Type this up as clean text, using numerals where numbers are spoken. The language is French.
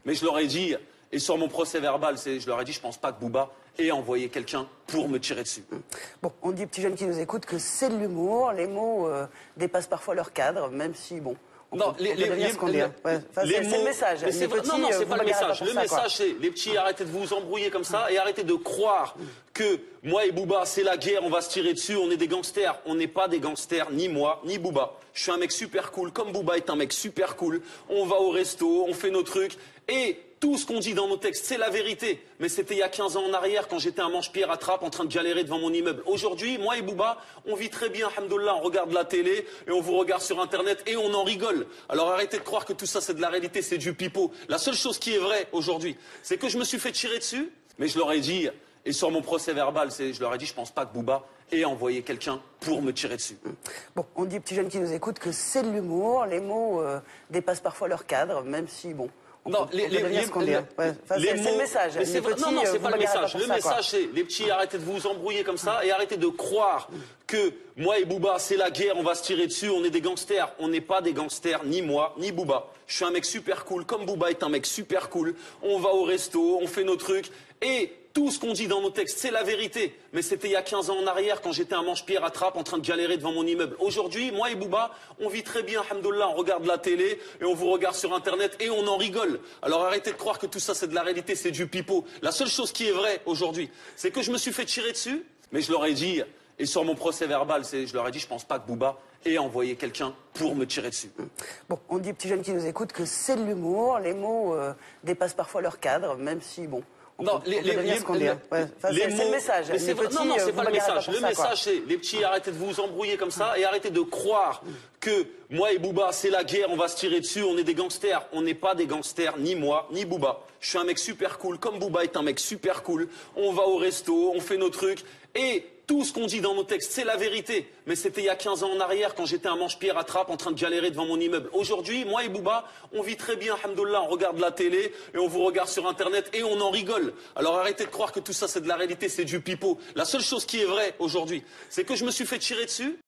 Mais je leur ai dit, et sur mon procès verbal, je leur ai dit, je pense pas que Booba ait envoyé quelqu'un pour me tirer dessus. Bon, on dit aux petits jeunes qui nous écoutent que c'est de l'humour, les mots dépassent parfois leur cadre, même si, bon... Non, c'est le message. Non, c'est pas le message. Le message, c'est les petits, arrêtez de vous embrouiller comme ça et arrêtez de croire que moi et Booba, c'est la guerre, on va se tirer dessus, on est des gangsters. On n'est pas des gangsters, ni moi, ni Booba. Je suis un mec super cool, comme Booba est un mec super cool. On va au resto, on fait nos trucs et tout ce qu'on dit dans nos textes, c'est la vérité. Mais c'était il y a 15 ans en arrière, quand j'étais un manche-pied à trappe en train de galérer devant mon immeuble. Aujourd'hui, moi et Booba, on vit très bien, alhamdoulilah, on regarde la télé et on vous regarde sur Internet et on en rigole. Alors arrêtez de croire que tout ça, c'est de la réalité, c'est du pipeau. La seule chose qui est vraie aujourd'hui, c'est que je me suis fait tirer dessus, mais je leur ai dit, et sur mon procès verbal, je leur ai dit, je pense pas que Booba ait envoyé quelqu'un pour me tirer dessus. Bon, on dit aux petits jeunes qui nous écoutent que c'est de l'humour, les mots dépassent parfois leur cadre, même si, bon... Non, c'est le message. Non, c'est pas le message. Le message, c'est les petits, arrêtez de vous embrouiller comme ça et arrêtez de croire que moi et Booba, c'est la guerre, on va se tirer dessus, on est des gangsters. On n'est pas des gangsters, ni moi, ni Booba. Je suis un mec super cool, comme Booba est un mec super cool. On va au resto, on fait nos trucs et tout ce qu'on dit dans nos textes, c'est la vérité. Mais c'était il y a 15 ans en arrière, quand j'étais un manche-pied à trappe en train de galérer devant mon immeuble. Aujourd'hui, moi et Booba, on vit très bien, alhamdoulilah, on regarde la télé et on vous regarde sur Internet et on en rigole. Alors arrêtez de croire que tout ça, c'est de la réalité, c'est du pipeau. La seule chose qui est vraie aujourd'hui, c'est que je me suis fait tirer dessus, mais je leur ai dit, et sur mon procès verbal, je leur ai dit, je pense pas que Booba ait envoyé quelqu'un pour me tirer dessus. Bon, on dit aux petits jeunes qui nous écoutent que c'est de l'humour, les mots dépassent parfois leur cadre, même si, bon... Non, c'est le message. Non, c'est pas le message. Le message, c'est les petits, arrêtez de vous embrouiller comme ça et arrêtez de croire que moi et Booba, c'est la guerre, on va se tirer dessus, on est des gangsters. On n'est pas des gangsters, ni moi, ni Booba. Je suis un mec super cool, comme Booba est un mec super cool. On va au resto, on fait nos trucs et tout ce qu'on dit dans nos textes, c'est la vérité. Mais c'était il y a 15 ans en arrière, quand j'étais un manche-pied à trappe en train de galérer devant mon immeuble. Aujourd'hui, moi et Booba, on vit très bien, alhamdoulilah, on regarde la télé et on vous regarde sur Internet et on en rigole. Alors arrêtez de croire que tout ça, c'est de la réalité, c'est du pipeau. La seule chose qui est vraie aujourd'hui, c'est que je me suis fait tirer dessus.